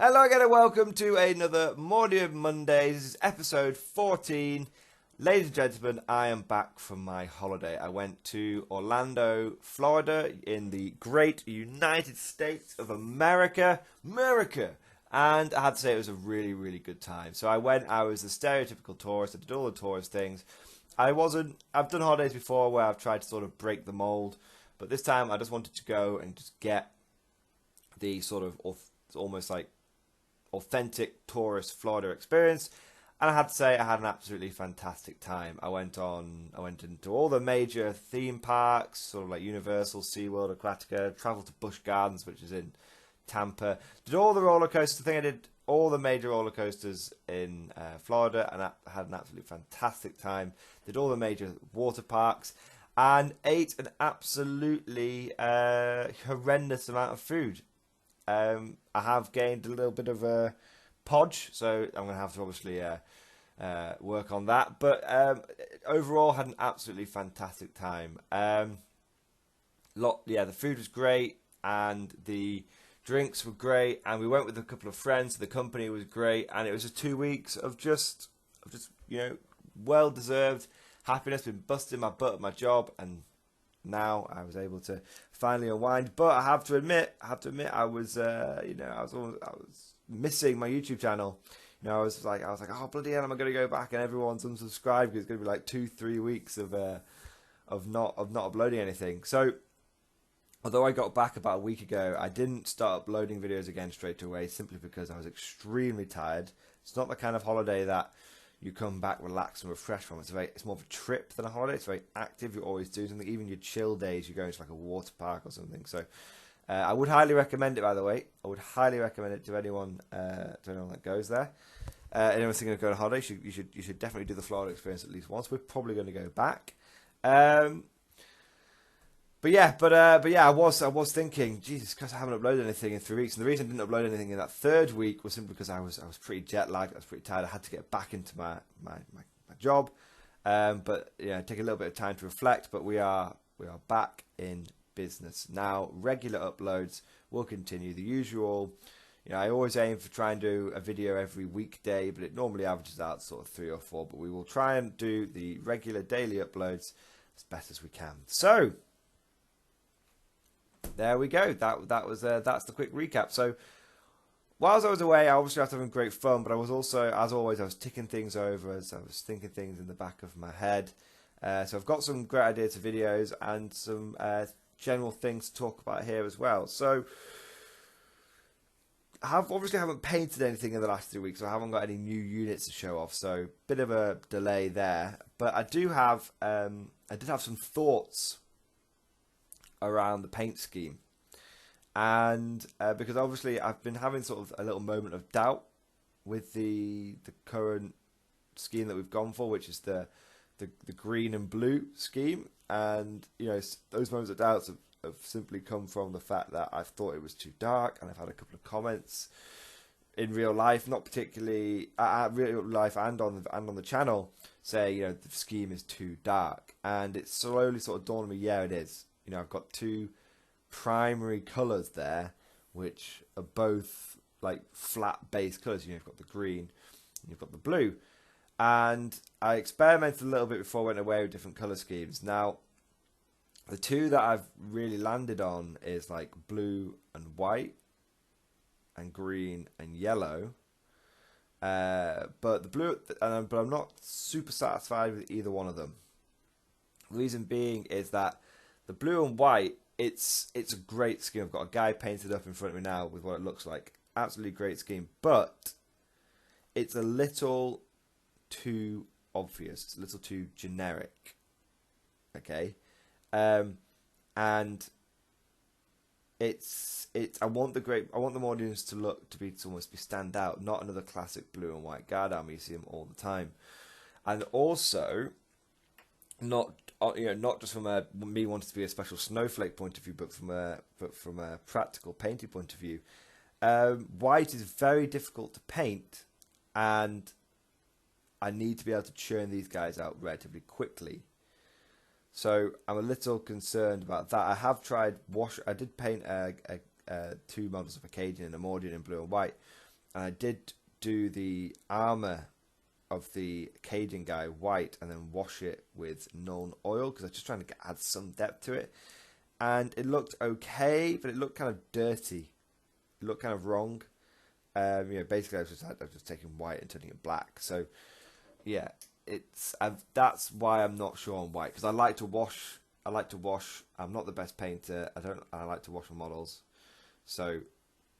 Hello again and welcome to another Mordian Mondays. This is episode 14. Ladies and gentlemen, I am back from my holiday. I went to Orlando, Florida in the great United States of America. And I had to say it was a really, really good time. So I was the stereotypical tourist. I did all the tourist things. I've done holidays before where I've tried to sort of break the mold. But this time I just wanted to go and just get the sort of almost like authentic tourist Florida experience, and I had to say I had an absolutely fantastic time. I went into all the major theme parks, sort of like Universal, SeaWorld, Aquatica, traveled to Busch Gardens, which is in Tampa, did all the roller coasters. I think I did all the major roller coasters in Florida, and I had an absolutely fantastic time. Did all the major water parks, and ate an absolutely horrendous amount of food. I have gained a little bit of a podge, so I'm going to have to obviously work on that. But overall, had an absolutely fantastic time. The food was great, and the drinks were great, and we went with a couple of friends. So the company was great, and it was just 2 weeks of just well deserved happiness. Been busting my butt at my job, and now I was able to finally unwind. But I have to admit, I was missing my YouTube channel. I was like, oh bloody hell, am I going to go back? And everyone's unsubscribed because it's going to be like 2-3 weeks of not uploading anything. So, although I got back about a week ago, I didn't start uploading videos again straight away simply because I was extremely tired. It's not the kind of holiday that you come back relaxed and refreshed from. It's more of a trip than a holiday. It's very active. You're always doing something. Even your chill days, you go into like a water park or something. So I would highly recommend it. By the way, I would highly recommend it to anyone that goes there. Anyone thinking of going on holiday, you should definitely do the Florida experience at least once. We're probably going to go back. I was thinking, Jesus Christ, I haven't uploaded anything in 3 weeks. And the reason I didn't upload anything in that third week was simply because I was pretty jet lagged. I was pretty tired. I had to get back into my job. Take a little bit of time to reflect. But we are back in business now. Regular uploads will continue. The usual. I always aim for try and do a video every weekday, but it normally averages out sort of 3 or 4. But we will try and do the regular daily uploads as best as we can. So there we go. That's the quick recap. So, whilst I was away, I obviously was having great fun, but I was also, as always, I was ticking things over as I was thinking things in the back of my head. So I've got some great ideas for videos and some general things to talk about here as well. So, I haven't painted anything in the last 3 weeks, so I haven't got any new units to show off. So, bit of a delay there, but I did have some thoughts around the paint scheme, and because obviously I've been having sort of a little moment of doubt with the current scheme that we've gone for, which is the green and blue scheme, and those moments of doubt have simply come from the fact that I've thought it was too dark, and I've had a couple of comments in real life, not particularly real life and on the channel, say the scheme is too dark, and it's slowly sort of dawned on me, yeah, it is. I've got two primary colours there, which are both like flat base colours. You've got the green and you've got the blue. And I experimented a little bit before I went away with different colour schemes. Now, the two that I've really landed on is like blue and white and green and yellow. But I'm not super satisfied with either one of them. The reason being is that the blue and white, it's a great scheme. I've got a guy painted up in front of me now with what it looks like. Absolutely great scheme. But it's a little too obvious. It's a little too generic. Okay? And I want the Mordians to almost be stand out, not another classic blue and white guard army. You see them all the time. And also, not just from me wanting to be a special snowflake point of view, but from a practical painting point of view. White is very difficult to paint, and I need to be able to churn these guys out relatively quickly. So I'm a little concerned about that. I have tried I did paint two models of Acadian and a Mordian in blue and white, And I did do the armor of the Cajun guy white and then wash it with Nuln oil because I was just trying to add some depth to it. And it looked okay, but it looked kind of dirty. It looked kind of wrong. Basically, I was just taking white and turning it black. So, yeah, that's why I'm not sure on white because I like to wash. I'm not the best painter. I like to wash my models, so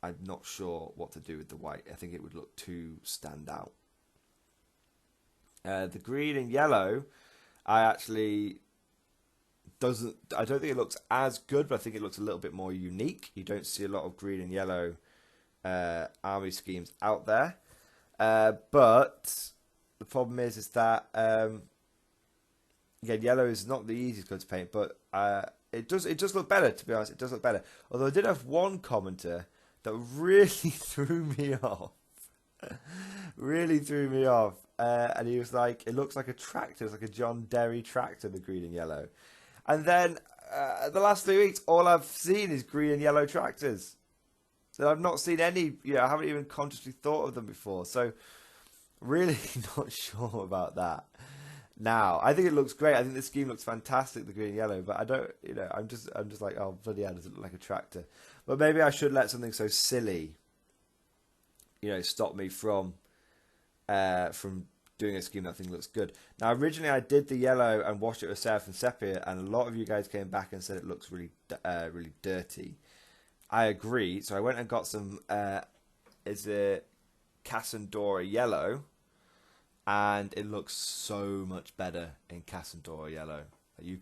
I'm not sure what to do with the white. I think it would look too stand out. The green and yellow, I don't think it looks as good, but I think it looks a little bit more unique. You don't see a lot of green and yellow army schemes out there. But the problem is that yellow is not the easiest color to paint, but it does look better, to be honest. It does look better. Although I did have one commenter that really threw me off. Really threw me off. And he was like, it looks like a tractor. It's like a John Derry tractor, the green and yellow. And then the last 3 weeks, all I've seen is green and yellow tractors. So I've not seen any, I haven't even consciously thought of them before. So really not sure about that. Now, I think it looks great. I think the scheme looks fantastic, the green and yellow. But I don't, I'm just like, oh, bloody hell, does it look like a tractor? But maybe I should let something so silly, stop me from doing a scheme that I think looks good. Now, originally I did the yellow and washed it with Seraph and Sepia, and a lot of you guys came back and said it looks really, really dirty. I agree, so I went and got some. Is it Cassandora yellow, and it looks so much better in Cassandora yellow. You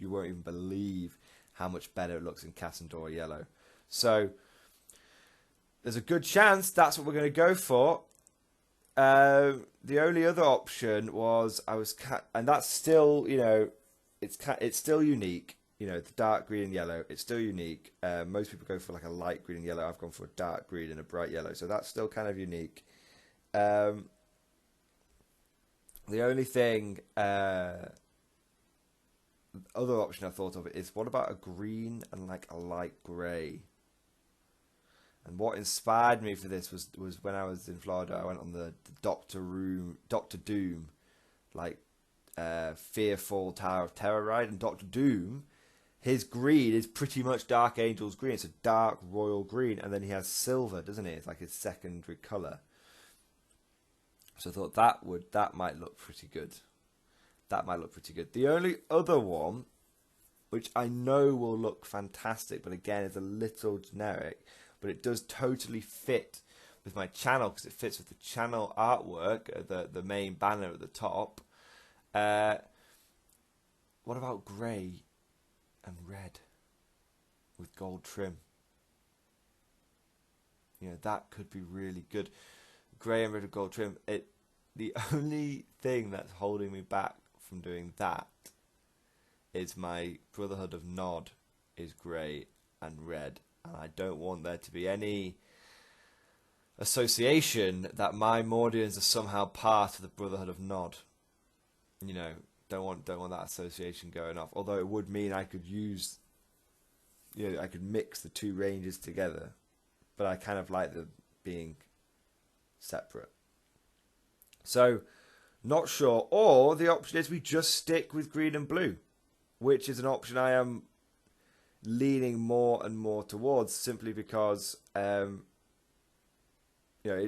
won't even believe how much better it looks in Cassandora yellow. So there's a good chance that's what we're going to go for. The only other option was and that's still, it's still unique. The dark green and yellow, it's still unique. Most people go for like a light green and yellow. I've gone for a dark green and a bright yellow, so that's still kind of unique. The only thing, other option I thought of is what about a green and like a light grey? And what inspired me for this was when I was in Florida, I went on the Doctor Doom, like Fearful Tower of Terror ride, and Doctor Doom, his green is pretty much Dark Angel's green. It's a dark royal green, and then he has silver, doesn't he? It's like his secondary colour. So I thought that might look pretty good. That might look pretty good. The only other one, which I know will look fantastic, but again is a little generic, but it does totally fit with my channel because it fits with the channel artwork, the main banner at the top. What about grey and red with gold trim? That could be really good. Grey and red with gold trim. The only thing that's holding me back from doing that is my Brotherhood of Nod is grey and red. And I don't want there to be any association that my Mordians are somehow part of the Brotherhood of Nod. Don't want that association going off. Although it would mean I could use, I could mix the two ranges together. But I kind of like them being separate. So, not sure. Or the option is we just stick with green and blue, which is an option I am leaning more and more towards, simply because it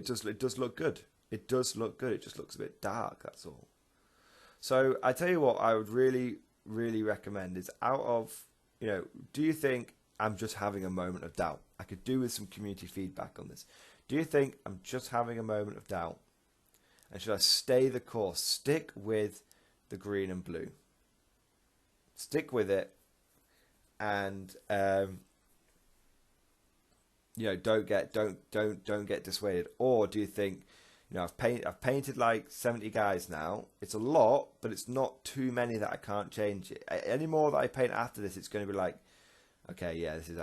does look good. It does look good. It just looks a bit dark, that's all. So I tell you what I would really, really recommend is out of, do you think I'm just having a moment of doubt? I could do with some community feedback on this. Do you think I'm just having a moment of doubt? And should I stay the course? Stick with the green and blue. Stick with it. And don't get dissuaded. Or do you think, I've painted like 70 guys now. It's a lot, but it's not too many that I can't change it. Any more that I paint after this, it's going to be like, okay, yeah, this is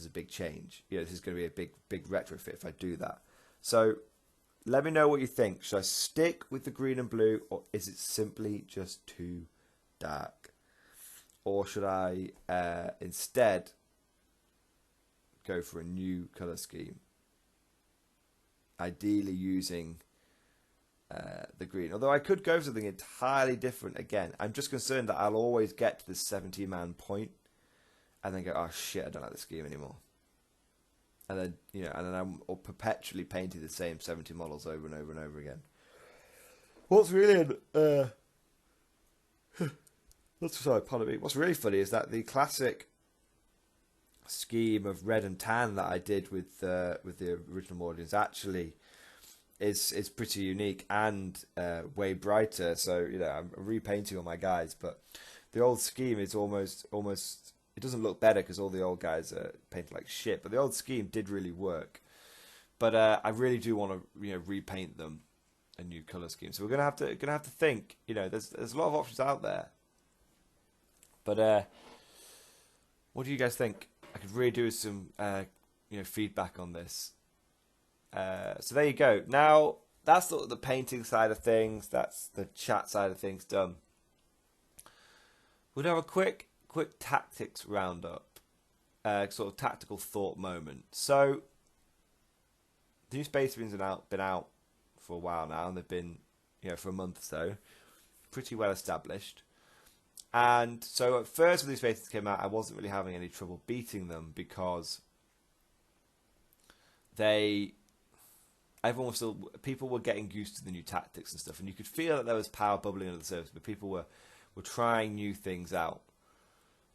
a big change. This is going to be a big retrofit if I do that. So let me know what you think. Should I stick with the green and blue, or is it simply just too dark? Or should I instead go for a new colour scheme? ideally using the green. Although I could go for something entirely different again. I'm just concerned that I'll always get to the 70-man point and then go, oh shit, I don't like the scheme anymore. And then, and then I'm perpetually painting the same 70 models over and over and over again. What's really What's really funny is that the classic scheme of red and tan that I did with the original Mordians actually is pretty unique and way brighter. So I'm repainting all my guys, but the old scheme is almost it doesn't look better because all the old guys are painted like shit. But the old scheme did really work. But I really do want to repaint them a new color scheme. So we're gonna have to think. There's a lot of options out there. But what do you guys think? I could really do with some feedback on this. So there you go. Now that's the painting side of things. That's the chat side of things done. We'll have a quick tactics roundup, sort of tactical thought moment. So the new Space Marines have been out for a while now, and they've been for a month or so, pretty well established. And so at first when these Space Marines came out, I wasn't really having any trouble beating them because people were getting used to the new tactics and stuff, and you could feel that there was power bubbling under the surface, but people were trying new things out.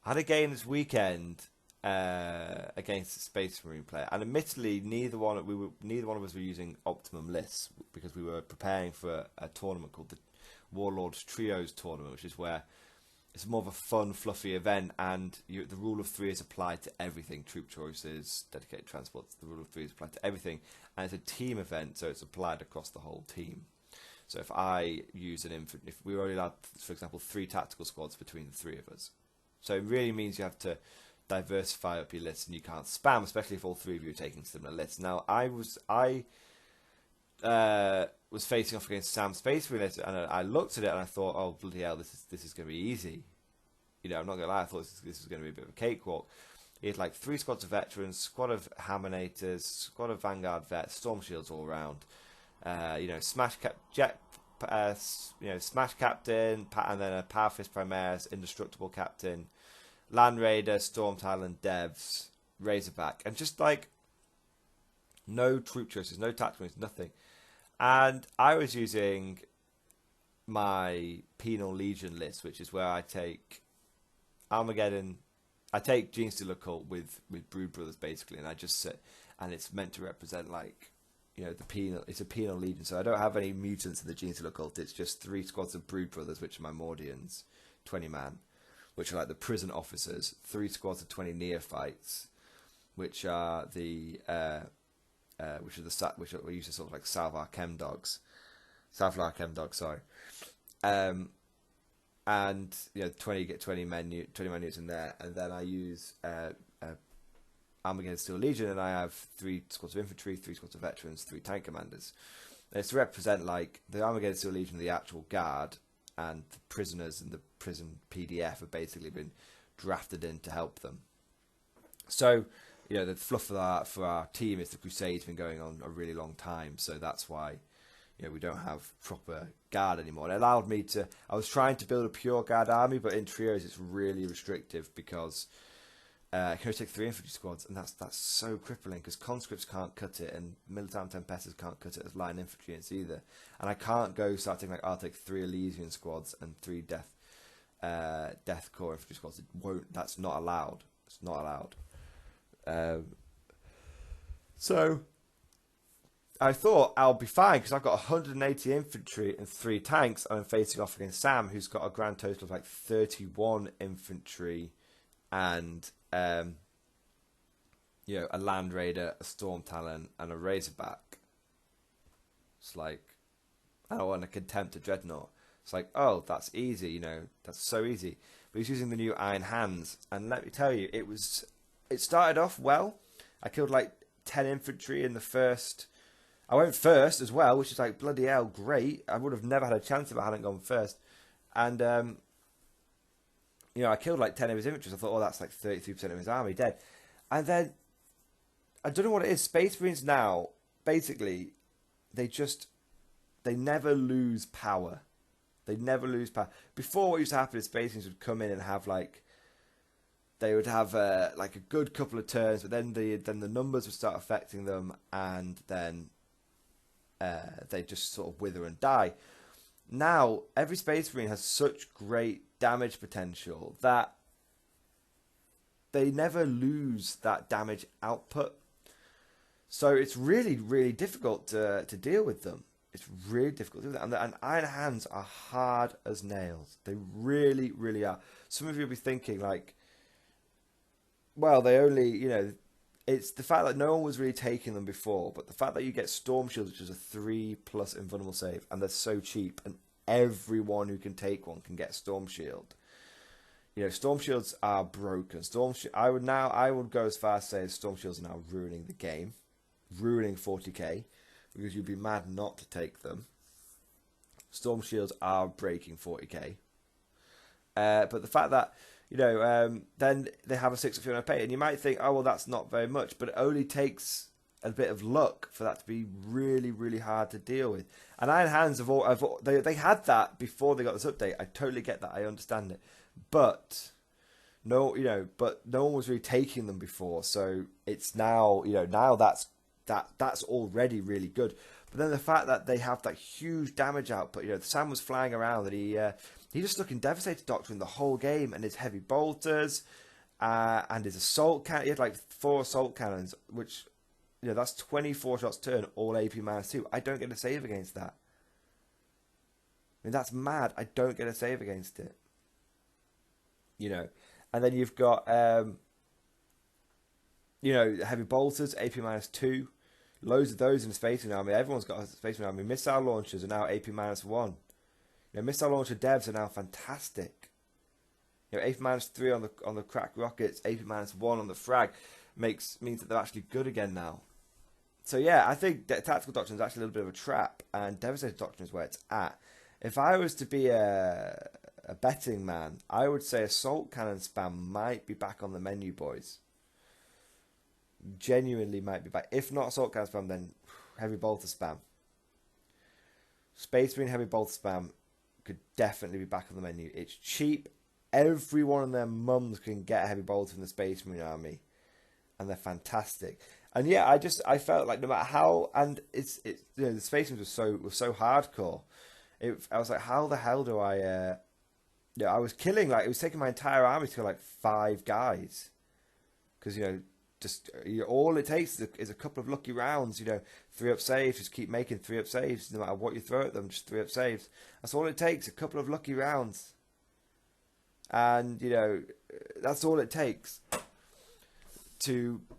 I had a game this weekend against a Space Marine player, and admittedly, neither one of us were using optimum lists because we were preparing for a tournament called the Warlords Trios tournament, which is where it's more of a fun, fluffy event, and the rule of 3 is applied to everything. Troop choices, dedicated transports, the rule of 3 is applied to everything, and it's a team event, so it's applied across the whole team. So if I use if we were only allowed, for example, 3 tactical squads between the 3 of us. So it really means you have to diversify up your list, and you can't spam, especially if all 3 of you are taking similar lists. Now, I was facing off against Sam Space Marine, and I looked at it and I thought, oh bloody hell, this is going to be easy. I'm not going to lie, I thought this was going to be a bit of a cakewalk. He had like 3 squads of veterans, squad of Hammonators, squad of Vanguard vets, Storm Shields all around. Smash Captain, and then a Power Fist Primaris, Indestructible Captain, Land Raider, Storm Talon, Devs, Razorback, and just like no troop choices, no tactical, nothing. And I was using my Penal Legion list, which is where I take Armageddon, I take Genestealer Cult with Brood Brothers basically, and I just sit, and it's meant to represent like the penal. It's a Penal Legion, so I don't have any mutants in the Genestealer Cult. It's just 3 squads of Brood Brothers, which are my Mordians, 20 man, which are like the prison officers. 3 squads of 20 neophytes, which are which are used to sort of like Salvar Chem dogs, sorry. And 20 men units in there, and then I use Armageddon Steel Legion, and I have 3 squads of infantry, 3 squads of veterans, 3 tank commanders. And it's to represent like the Armageddon Steel Legion, the actual guard, and the prisoners and the prison PDF have basically been drafted in to help them. So the fluff for our team is the Crusade's been going on a really long time, so that's why we don't have proper guard anymore. It allowed me to. I was trying to build a pure guard army, but in trios it's really restrictive because I can only take 3 infantry squads, and that's so crippling because conscripts can't cut it, and Militam Tempestas can't cut it as line infantry units either. And I can't go start taking I'll take 3 Elysian squads and 3 Death Corps infantry squads. It won't. That's not allowed. It's not allowed. So I thought I'll be fine because I've got 180 infantry and 3 tanks, and I'm facing off against Sam, who's got a grand total of like 31 infantry and a Land Raider, a Storm Talon, and a Razorback. It's like, and a Contemptor Dreadnought. It's like, oh, that's easy, that's so easy. But he's using the new Iron Hands, and let me tell you, it started off well. I killed like 10 infantry in the first. I went first as well, which is like bloody hell, great. I would have never had a chance if I hadn't gone first. And I killed like 10 of his infantry. So I thought, oh, that's like 33% of his army dead. And then I don't know what it is. Space Marines now, basically, they never lose power. They never lose power. Before, what used to happen is Space Marines would come in and have like, they would have like a good couple of turns, but then the numbers would start affecting them, and then they just sort of wither and die. Now every Space Marine has such great damage potential that they never lose that damage output. So it's really, really difficult to deal with them. It's really difficult to do that. And Iron Hands are hard as nails. They really, really are. Some of you will be thinking, like, well, they only, you know, it's the fact that no one was really taking them before, but the fact that you get Storm Shields, which is a 3+ invulnerable save, and they're so cheap, and everyone who can take one can get Storm Shield. You know, Storm Shields are broken. I would go as far as say Storm Shields are now ruining the game, ruining 40k, because you'd be mad not to take them. Storm Shields are breaking 40k. But the fact that, you know, then they have a 6 if you want to pay, and you might think, oh well, that's not very much, but it only takes a bit of luck for that to be really, really hard to deal with. And Iron Hands they had that before they got this update. I totally get that. I understand it, but no one was really taking them before, so it's now, you know, now that's already really good. But then the fact that they have that huge damage output, you know, Sam was flying around and he just stuck in Devastator Doctrine the whole game, and his heavy bolters and his assault cannon. He had like 4 assault cannons, which, you know, that's 24 shots turn, all AP -2. I don't get a save against that. I mean, that's mad. I don't get a save against it. You know, and then you've got, you know, heavy bolters, AP -2. Loads of those in the Space Marine army. Everyone's got a Space Marine army. Missile launchers are now AP -1. You know, missile launcher devs are now fantastic. You know, AP -3 on the crack rockets, AP -1 on the frag means that they're actually good again now. So yeah, I think that Tactical Doctrine is actually a little bit of a trap, and Devastator Doctrine is where it's at. If I was to be a betting man, I would say Assault Cannon spam might be back on the menu, boys. Genuinely might be back. If not Assault Cannon spam, then Heavy Bolter spam. Space Marine Heavy Bolter spam could definitely be back on the menu. It's cheap. Everyone and their mums can get a Heavy Bolter from the Space Marine army, and they're fantastic. And yeah, I felt like no matter how, and it's you know, the Space Marines were so hardcore. I was like, how the hell do I? You know, I was killing, like, it was taking my entire army to kill like 5 guys, because, you know, just, you know, all it takes is a couple of lucky rounds. You know, 3-up saves. Just keep making 3-up saves, no matter what you throw at them. Just 3-up saves. That's all it takes. A couple of lucky rounds, and, you know, that's all it takes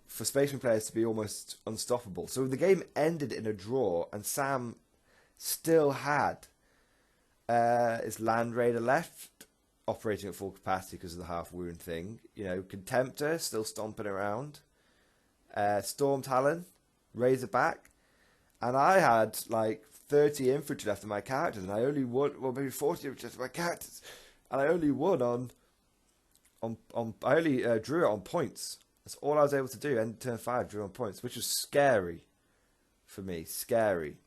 for Space Marine players to be almost unstoppable. So the game ended in a draw, and Sam still had his Land Raider left, operating at full capacity because of the half wound thing. You know, Contemptor still stomping around. Storm Talon, Razorback, and I had like 30 infantry left in my characters, and I only won, well, maybe 40 infantry left in my characters, and I only won I only drew it on points. That's all I was able to do. End turn 5, drew on points, which was scary for me. Scary.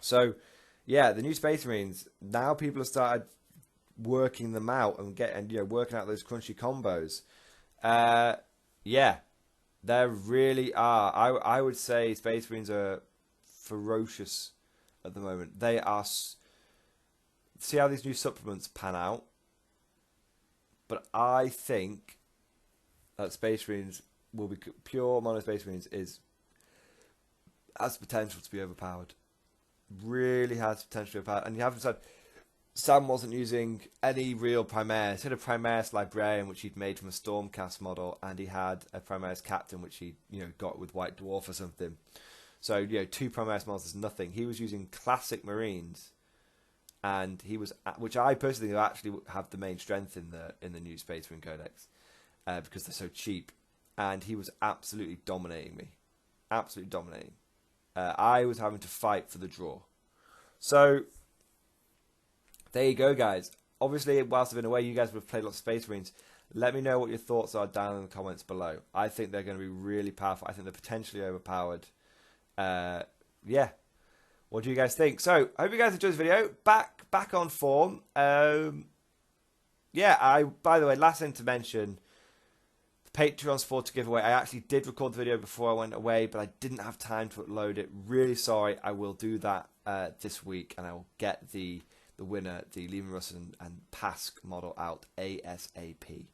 So, yeah, the new Space Marines, now people have started working them out and you know, working out those crunchy combos. Yeah, there really are. I would say Space Marines are ferocious at the moment. They are. See how these new supplements pan out. But I think that Space Marines will be pure mono Space Marines has potential to be overpowered. Really has potential to be overpowered. And you haven't said Sam wasn't using any real Primaris. He had a Primaris Librarian, which he'd made from a Stormcast model, and he had a Primaris Captain, which he, you know, got with White Dwarf or something. So, you know, 2 Primaris models is nothing. He was using classic Marines, and he was, which I personally actually have the main strength in the new Space Marine Codex, because they're so cheap. And he was absolutely dominating me, absolutely dominating. I was having to fight for the draw. So there you go, guys. Obviously, whilst I've been away, you guys would have played lots of Space Marines. Let me know what your thoughts are down in the comments below. I think they're going to be really powerful. I think they're potentially overpowered. Yeah. what do you guys think? So, I hope you guys enjoyed this video. Back on form. Yeah, by the way, last thing to mention, the Patreon supporter giveaway. I actually did record the video before I went away, but I didn't have time to upload it. Really sorry. I will do that this week, and I will get the winner, the Lehman Russell and Pask model, out ASAP.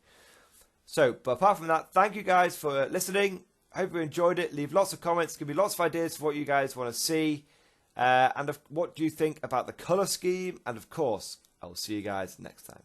So, but apart from that, thank you guys for listening. I hope you enjoyed it. Leave lots of comments. Give me lots of ideas for what you guys want to see. And what do you think about the colour scheme? And of course, I will see you guys next time.